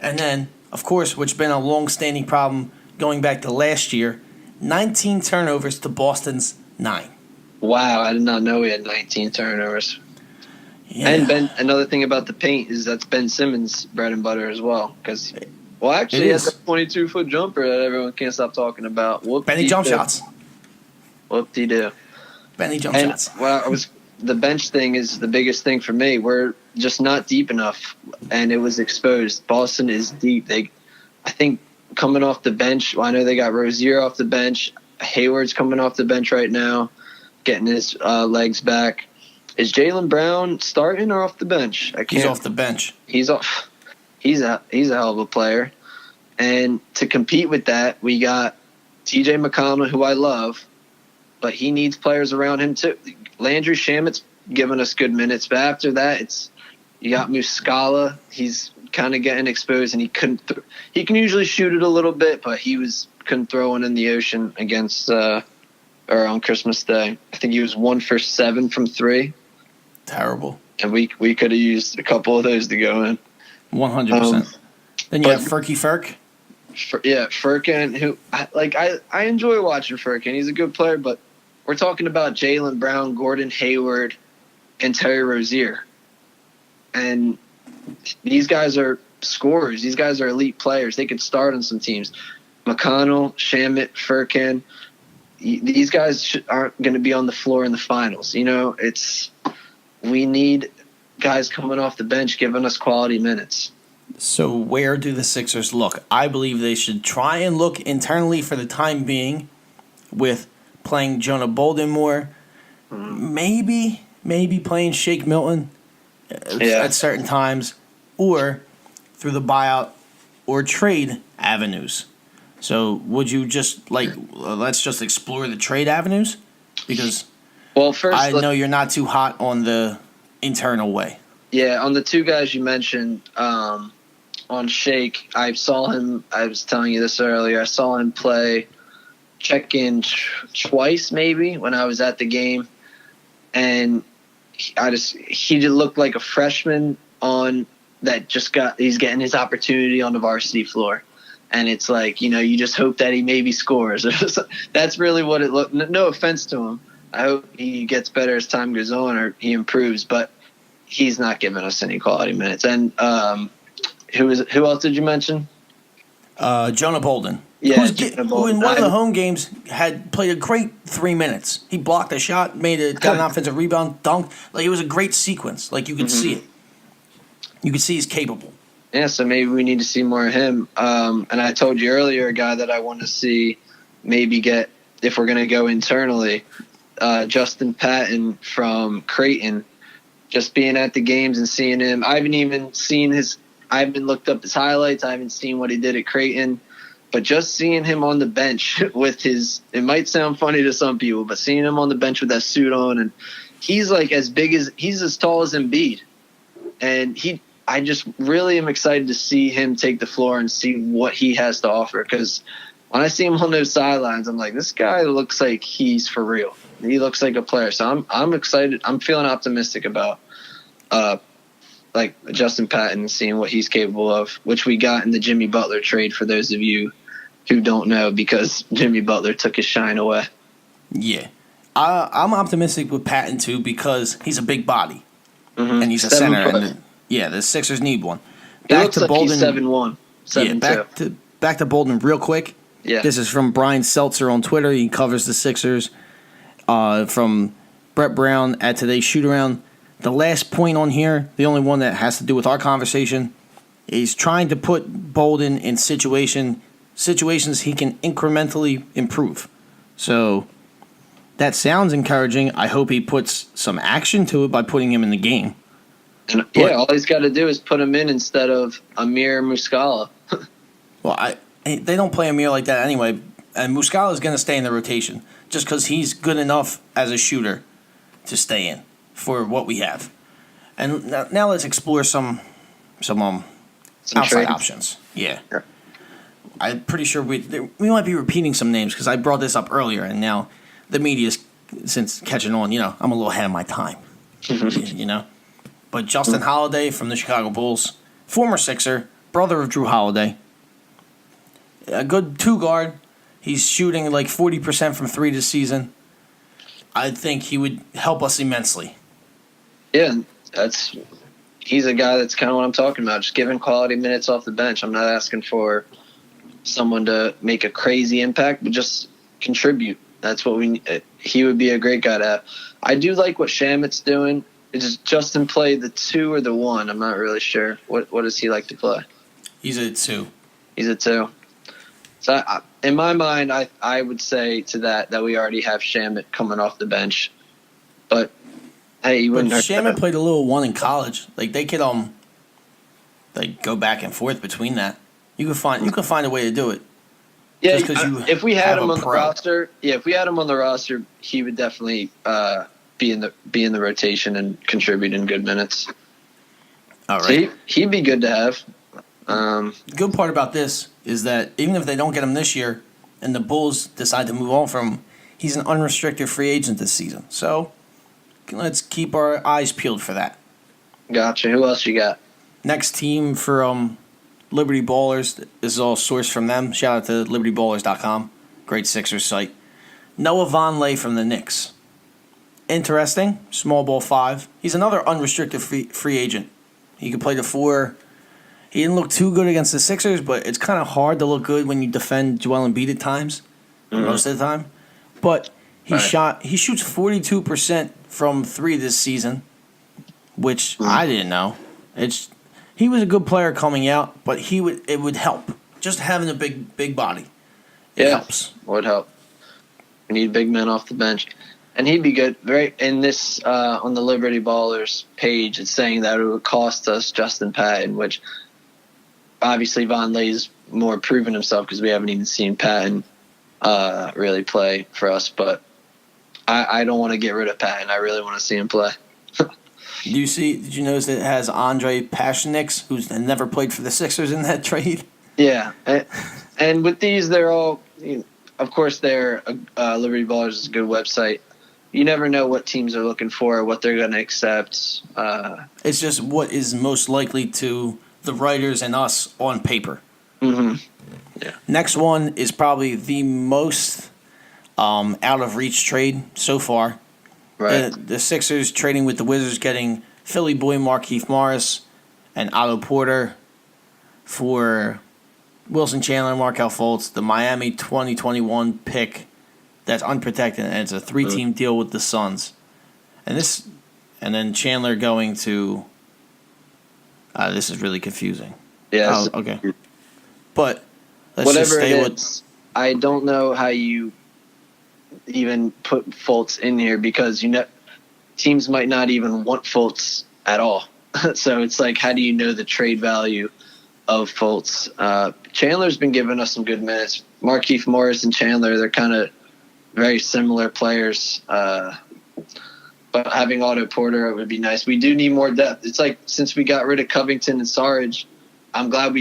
And then, of course, which has been a long-standing problem going back to last year, 19 turnovers to Boston's 9. Wow, I did not know he had 19 turnovers. Yeah. And another thing about the paint is that's Ben Simmons' bread and butter as well. Because, actually, he has a 22-foot jumper that everyone can't stop talking about. Benny jump shots. Whoop-de-doo. Benny jump shots. The bench thing is the biggest thing for me. We're just not deep enough, and it was exposed. Boston is deep. I think coming off the bench, I know they got Rozier off the bench. Hayward's coming off the bench right now, getting his legs back. Is Jaylen Brown starting or off the bench? He's off the bench. He's off. He's a hell of a player. And to compete with that, we got T.J. McConnell, who I love, but he needs players around him too. Landry Shamit's giving us good minutes, but after that, you got Muscala. He's kind of getting exposed, and he couldn't. He can usually shoot it a little bit, but he couldn't throw one in the ocean against or on Christmas Day. I think he was 1 for 7 from 3. Terrible. And we could have used a couple of those to go in. 100%. Then you have Furky Furk. Furkan, who I enjoy watching Furkan. He's a good player, but we're talking about Jaylen Brown, Gordon Hayward, and Terry Rozier. And these guys are scorers. These guys are elite players. They could start on some teams. McConnell, Shamet, Furkan. These guys aren't going to be on the floor in the finals. We need guys coming off the bench giving us quality minutes. So where do the Sixers look? I believe they should try and look internally for the time being with playing Jonah Bolden more. Maybe playing Shake Milton at certain times, or through the buyout or trade avenues. So would you just let's just explore the trade avenues? Because first, I know you're not too hot on the internal way. Yeah, on the two guys you mentioned, on Shake, I saw him. I was telling you this earlier. I saw him check in twice maybe when I was at the game, and he just looked like a freshman he's getting his opportunity on the varsity floor. And it's like, you just hope that he maybe scores. That's really what it looked. No offense to him. I hope he gets better as time goes on or he improves, but he's not giving us any quality minutes. And who else did you mention? Jonah Bolden. Yeah, who in one of the home games had played a great 3 minutes. He blocked a shot, got an offensive rebound, dunked. It was a great sequence. You could see it. You could see he's capable. Yeah, so maybe we need to see more of him. And I told you earlier, a guy that I want to see maybe get, if we're going to go internally, Justin Patton from Creighton. Just being at the games and seeing him. I haven't looked up his highlights. I haven't seen what he did at Creighton. But just seeing him on the bench with it might sound funny to some people, but seeing him on the bench with that suit on, and he's he's as tall as Embiid. And I just really am excited to see him take the floor and see what he has to offer. Because when I see him on those sidelines, I'm like, this guy looks like he's for real. He looks like a player. So I'm excited. I'm feeling optimistic about Justin Patton, seeing what he's capable of, which we got in the Jimmy Butler trade, for those of you who don't know, because Jimmy Butler took his shine away. Yeah. I'm optimistic with Patton, too, because he's a big body. Mm-hmm. And he's a center. And the Sixers need one. He looks like he's 7'1", 7'2". Back to Bolden real quick. Yeah. This is from Brian Seltzer on Twitter. He covers the Sixers. From Brett Brown at Today's Shoot-Around. The last point on here, the only one that has to do with our conversation, is trying to put Bolden in situations he can incrementally improve. So that sounds encouraging. I hope he puts some action to it by putting him in the game. And all he's got to do is put him in instead of Amir Muscala. Well, they don't play Amir like that anyway, and Muscala is going to stay in the rotation just because he's good enough as a shooter to stay in for what we have. And now let's explore some outside trades. options. Yeah. Sure. I'm pretty sure we might be repeating some names because I brought this up earlier, and now the media's, since catching on, I'm a little ahead of my time. But Justin Holiday from the Chicago Bulls, former Sixer, brother of Drew Holiday, a good two-guard. He's shooting 40% from three this season. I think he would help us immensely. Yeah, he's a guy that's kind of what I'm talking about, just giving quality minutes off the bench. I'm not asking for someone to make a crazy impact, but just contribute. That's what we need. He would be a great guy to have. I do like what Shamet's doing. Does Justin play the 2 or the 1? I'm not really sure. What does he like to play? He's a 2. He's a 2. So in my mind, I would say to that we already have Shamet coming off the bench. But hey, you wouldn't. Shamet played a little 1 in college. They could go back and forth between that. You could find a way to do it. Yeah, if we had him on the roster, he would definitely be in the rotation and contribute in good minutes. All right, so he'd be good to have. Good part about this is that even if they don't get him this year, and the Bulls decide to move on from him, he's an unrestricted free agent this season. So let's keep our eyes peeled for that. Gotcha. Who else you got? Next team for Liberty Ballers. This is all sourced from them. Shout out to libertyballers.com. Great Sixers site. Noah Vonleh from the Knicks. Interesting. Small ball 5. He's another unrestricted free agent. He could play the 4. He didn't look too good against the Sixers, but it's kind of hard to look good when you defend Joel Embiid at times, most of the time. But he shoots 42% from 3 this season, which I didn't know. He was a good player coming out, but it would help. Just having a big body. It helps. Would help. We need big men off the bench. And he'd be good. In this on the Liberty Ballers page, it's saying that it would cost us Justin Patton, which obviously Vonleh's more proven himself because we haven't even seen Patton really play for us. But I don't want to get rid of Patton. I really want to see him play. Did you notice that it has Andre Pashnix, who's never played for the Sixers in that trade? Yeah. And with these, they're all, of course, Liberty Ballers is a good website. You never know what teams are looking for, what they're going to accept. It's just what is most likely to the writers and us on paper. Mm-hmm. Yeah. Next one is probably the most out of reach trade so far. Right. The Sixers trading with the Wizards, getting Philly boy Markelle Morris and Otto Porter for Wilson Chandler, Markelle Fultz, the Miami 2021 pick that's unprotected, and it's a 3-team deal with the Suns. And then Chandler going to. This is really confusing. Yeah. Okay. But let's whatever just stay it with. is, I don't know how you even put Fultz in here because teams might not even want Fultz at all. So it's like, how do you know the trade value of Fultz? Chandler's been giving us some good minutes. Markelle Morris and Chandler, they're kind of very similar players. But having Otto Porter, it would be nice. We do need more depth. It's like since we got rid of Covington and Sarge, I'm glad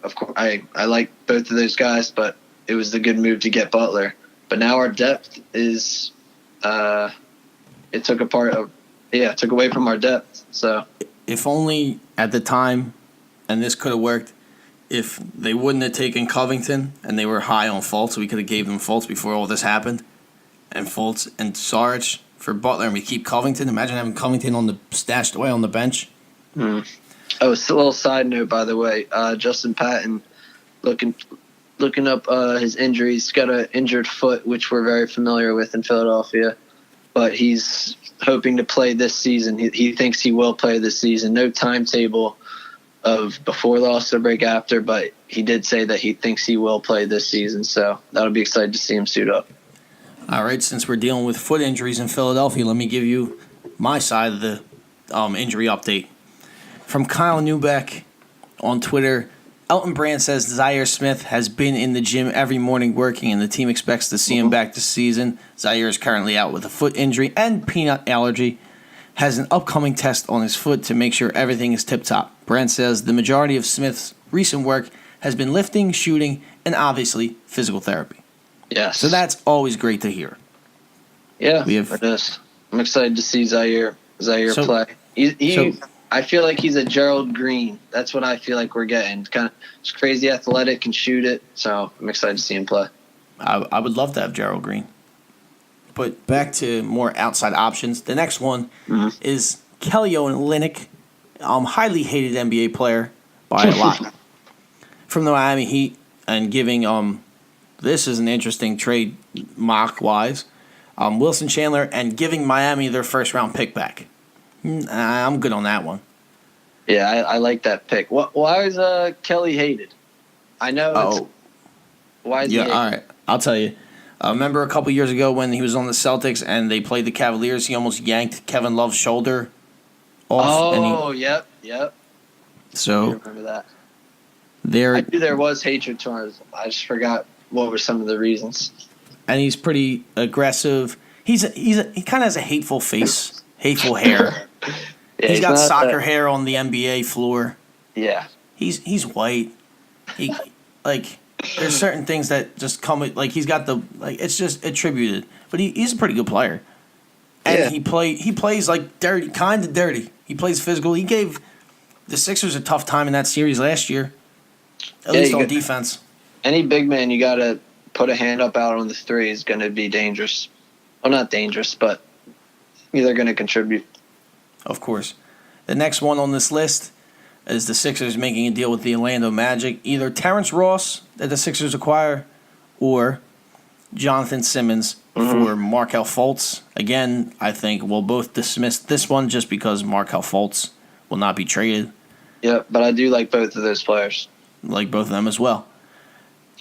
of course I like both of those guys, but it was the good move to get Butler. But now our depth is, it took away from our depth. So if only at the time, and this could have worked, if they wouldn't have taken Covington and they were high on Fultz, we could have gave them Fultz before all this happened, and Fultz and Sarge for Butler, and we keep Covington. Imagine having Covington stashed away on the bench. Oh, it's a little side note, by the way. Justin Patton looking up his injuries. He's got an injured foot, which we're very familiar with in Philadelphia. But he's hoping to play this season. He thinks he will play this season. No timetable of before the All-Star break, after, but he did say that he thinks he will play this season. So that'll be exciting to see him suit up. All right, since we're dealing with foot injuries in Philadelphia, let me give you my side of the injury update. From Kyle Newbeck on Twitter, Elton Brand says Zaire Smith has been in the gym every morning working, and the team expects to see him back this season. Zaire is currently out with a foot injury and peanut allergy. Has an upcoming test on his foot to make sure everything is tip-top. Brand says the majority of Smith's recent work has been lifting, shooting, and obviously physical therapy. Yes. So that's always great to hear. Yeah, it is. I'm excited to see Zaire play. I feel like he's a Gerald Green. That's what I feel like we're getting. Kind of just crazy athletic, can shoot it. So I'm excited to see him play. I would love to have Gerald Green. But back to more outside options. The next one is Kelly Olynyk, highly hated NBA player by a lot, from the Miami Heat, and giving this is an interesting trade mock-wise, Wilson Chandler, and giving Miami their first-round pick back. I'm good on that one. Yeah, I like that pick. Why is Kelly hated? I know. Why is he hated? All right. I'll tell you. Remember a couple years ago when he was on the Celtics and they played the Cavaliers, he almost yanked Kevin Love's shoulder off. Oh, yep. So I remember that. I knew there was hatred towards him. I just forgot what were some of the reasons. And he's pretty aggressive. He kind of has a hateful face, hateful hair. Yeah, he's got soccer hair on the NBA floor. Yeah. He's white. He there's certain things that just come with, he's got it's just attributed. But he's a pretty good player. And he plays dirty, kind of dirty. He plays physical. He gave the Sixers a tough time in that series last year. At least on defense. Any big man, you got to put a hand up out on the three is going to be dangerous. Well, not dangerous, but they're going to contribute. Of course. The next one on this list, is the Sixers making a deal with the Orlando Magic. Either Terrence Ross that the Sixers acquire or Jonathan Simmons for Markelle Fultz. Again, I think we'll both dismiss this one just because Markelle Fultz will not be traded. Yeah, but I do like both of those players. Like both of them as well.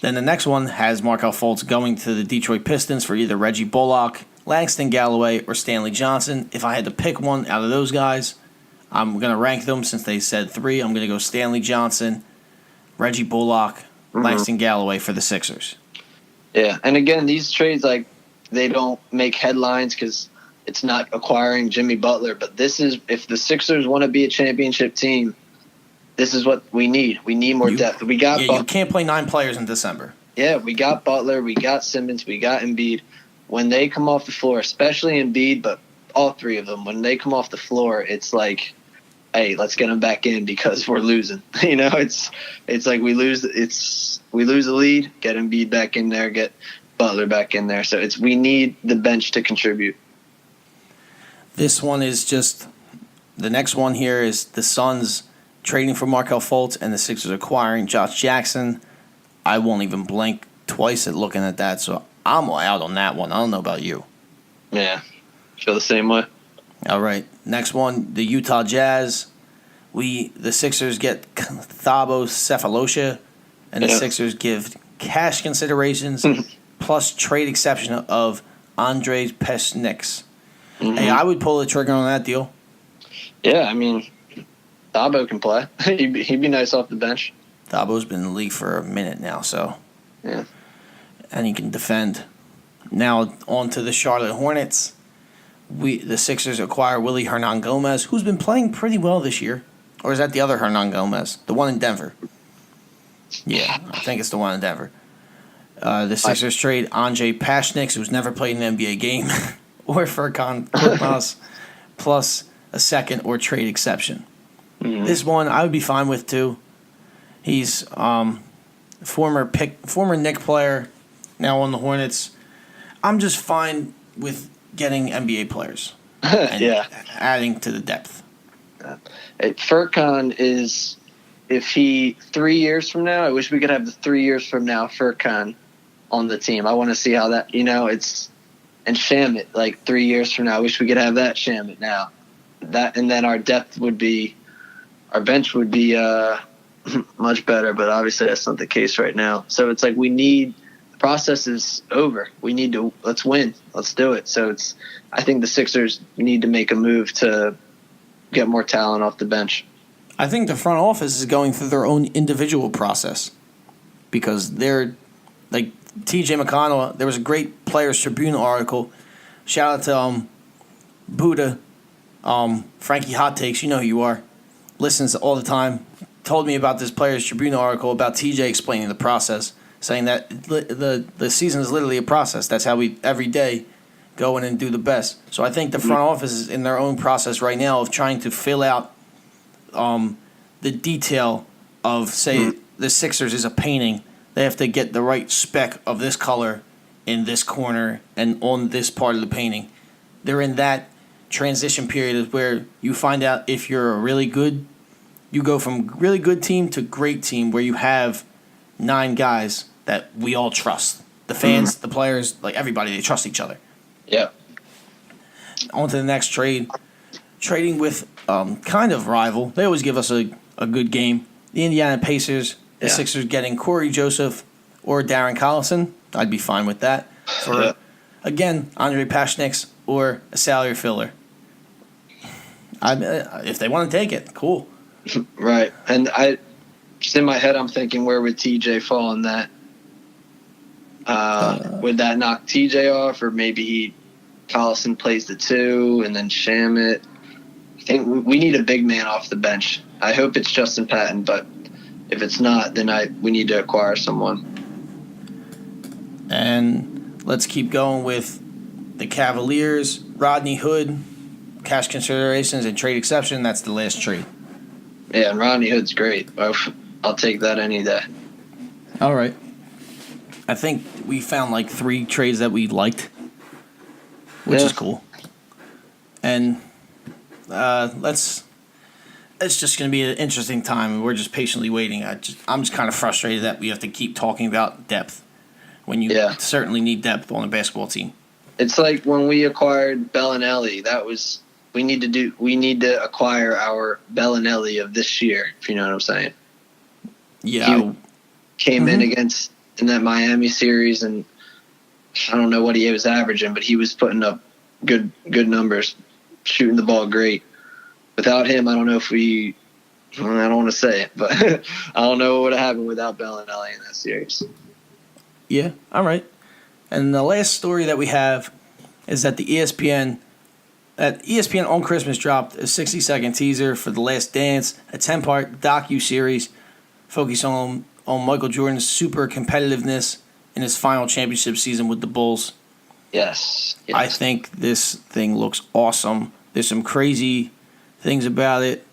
Then the next one has Markelle Fultz going to the Detroit Pistons for either Reggie Bullock, Langston Galloway, or Stanley Johnson. If I had to pick one out of those guys, I'm going to rank them since they said 3. I'm going to go Stanley Johnson, Reggie Bullock, Langston Galloway for the Sixers. Yeah, and again, these trades, like, they don't make headlines because it's not acquiring Jimmy Butler. But this is, if the Sixers want to be a championship team, this is what we need. We need more depth. We got you can't play 9 players in December. Yeah, we got Butler, we got Simmons, we got Embiid. When they come off the floor, especially Embiid, but all 3 of them, when they come off the floor, it's like, hey, let's get them back in because we're losing. You know, it's like we lose the lead, get Embiid back in there, get Butler back in there. So we need the bench to contribute. This one is just the next one here is the Suns trading for Markelle Fultz and the Sixers acquiring Josh Jackson. I won't even blink twice at looking at that, so I'm out on that one. I don't know about you. Yeah, feel the same way. All right, next one, the Utah Jazz. The Sixers get Thabo Cephalosha, and the Sixers give cash considerations plus trade exception of Andrej Pesniks. Hey, I would pull the trigger on that deal. Yeah, I mean, Thabo can play. He'd be nice off the bench. Thabo's been in the league for a minute now, so yeah, and he can defend. Now on to the Charlotte Hornets. The Sixers acquire Willie Hernan-Gomez, who's been playing pretty well this year. Or is that the other Hernan-Gomez? The one in Denver. Yeah, I think it's the one in Denver. The Sixers trade Andrej Pesniks, who's never played an NBA game, or Furkan Korkmaz, plus a second or trade exception. This one I would be fine with too. He's former Knick player, now on the Hornets. I'm just fine with getting NBA players and adding to the depth. Furkan is, if he 3 years from now, I wish we could have the 3 years from now Furkan on the team. I want to see how that, and Shamit, like 3 years from now, I wish we could have that Shamit now. And then our depth would be, our bench would be much better, but obviously that's not the case right now. So it's like the process is over. We need to, let's win. Let's do it. So I think the Sixers need to make a move to get more talent off the bench. I think the front office is going through their own individual process because they're like TJ McConnell. There was a great Players Tribune article. Shout out to Buddha, Frankie Hot Takes. You know who you are. Listens all the time. Told me about this Players Tribune article about TJ explaining the process, saying that the season is literally a process. That's how we every day go in and do the best. So I think the front office is in their own process right now of trying to fill out the detail of, say, the Sixers is a painting. They have to get the right speck of this color in this corner and on this part of the painting. They're in that transition period where you find out if you're a really good, you go from really good team to great team where you have 9 guys that we all trust. The fans, the players, like everybody, they trust each other. Yeah. On to the next trade. Trading with kind of rival. They always give us a good game. The Indiana Pacers, the Sixers getting Corey Joseph or Darren Collison. I'd be fine with that. For, again, Andrej Pesniks or a salary filler. If they want to take it, cool. Right. And just in my head, I'm thinking, where would TJ fall in that? Would that knock TJ off, or maybe Collison plays the 2 and then Shamit? I think we need a big man off the bench. I hope it's Justin Patton, but if it's not, then we need to acquire someone. And let's keep going with the Cavaliers. Rodney Hood, cash considerations and trade exception. That's the last trade. Yeah, and Rodney Hood's great. I'll take that any day. All right. I think we found like 3 trades that we liked, which is cool. And let's it's just going to be an interesting time, and we're just patiently waiting. I'm just kind of frustrated that we have to keep talking about depth when you certainly need depth on a basketball team. It's like when we acquired Bellinelli. We need to acquire our Bellinelli of this year, if you know what I'm saying. Yeah. He came in in that Miami series, and I don't know what he was averaging, but he was putting up good numbers, shooting the ball great. Without him, I don't know if I don't want to say it, but I don't know what would have happened without Bellinelli in that series. Yeah, all right. And the last story that we have is that ESPN on Christmas dropped a 60-second teaser for The Last Dance, a 10-part docu-series focused on Michael Jordan's super competitiveness in his final championship season with the Bulls. Yes. I think this thing looks awesome. There's some crazy things about it,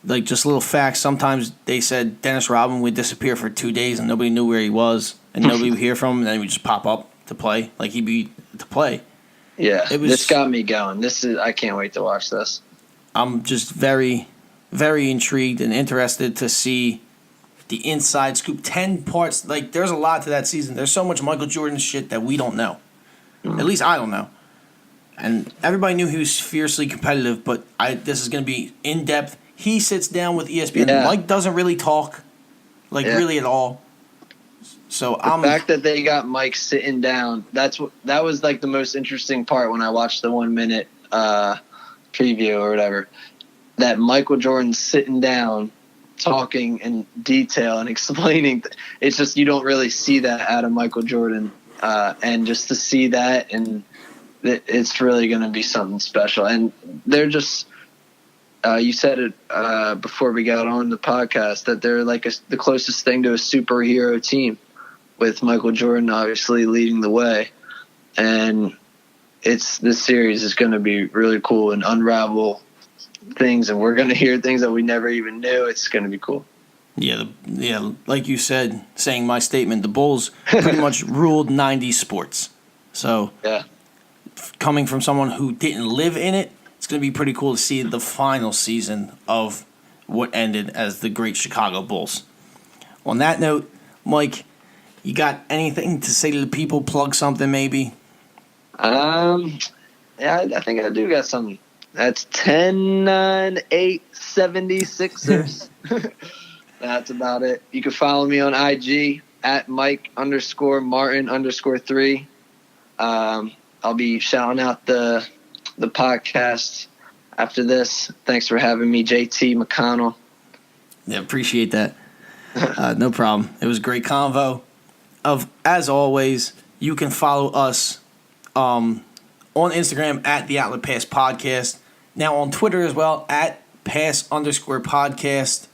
like just little facts. Sometimes they said Dennis Rodman would disappear for 2 days and nobody knew where he was, and nobody would hear from him, and then he would just pop up to play, like he'd be to play. Yeah, this got me going. I can't wait to watch this. I'm just very, very intrigued and interested to see the inside scoop. 10 parts, like there's a lot to that season. There's so much Michael Jordan shit that we don't know. At least I don't know. And everybody knew he was fiercely competitive, but this is going to be in-depth. He sits down with ESPN. Yeah. Mike doesn't really talk, really at all. So the fact that they got Mike sitting down, that was like the most interesting part when I watched the 1 minute preview or whatever. That Michael Jordan's sitting down, talking in detail and explaining. It's just you don't really see that out of Michael Jordan, and just to see that, and it's really going to be something special. And they're just. You said it before we got on the podcast that they're like the closest thing to a superhero team, with Michael Jordan obviously leading the way. And this series is going to be really cool and unravel things, and we're going to hear things that we never even knew. It's going to be cool. Yeah, like you said, saying my statement, the Bulls pretty much ruled 90s sports. So coming from someone who didn't live in it, it's going to be pretty cool to see the final season of what ended as the great Chicago Bulls. On that note, Mike, you got anything to say to the people? Plug something, maybe? Yeah, I think I do got something. That's 10-9-8-76ers. That's about it. You can follow me on IG at Mike_Martin_3. I'll be shouting out the podcast after this. Thanks for having me, JT McConnell. Yeah, appreciate that. No problem. It was a great convo. As always, you can follow us on Instagram at the Outlet Pass Podcast. Now on Twitter as well at Pass_podcast.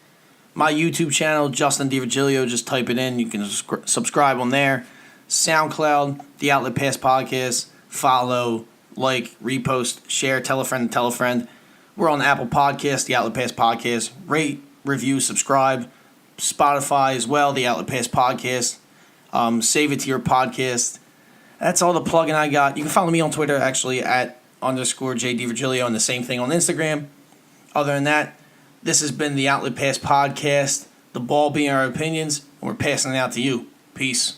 My YouTube channel, Justin DiVirgilio, just type it in. You can subscribe on there. SoundCloud, the Outlet Pass Podcast. Follow, like, repost, share, tell a friend, tell a friend. We're on Apple Podcasts, the Outlet Pass Podcast. Rate, review, subscribe. Spotify as well, the Outlet Pass Podcast. Save it to your podcast. That's all the plugging I got. You can follow me on Twitter, actually, at _JDVirgilio, and the same thing on Instagram. Other than that, this has been the Outlet Pass Podcast. The ball being our opinions, and we're passing it out to you. Peace.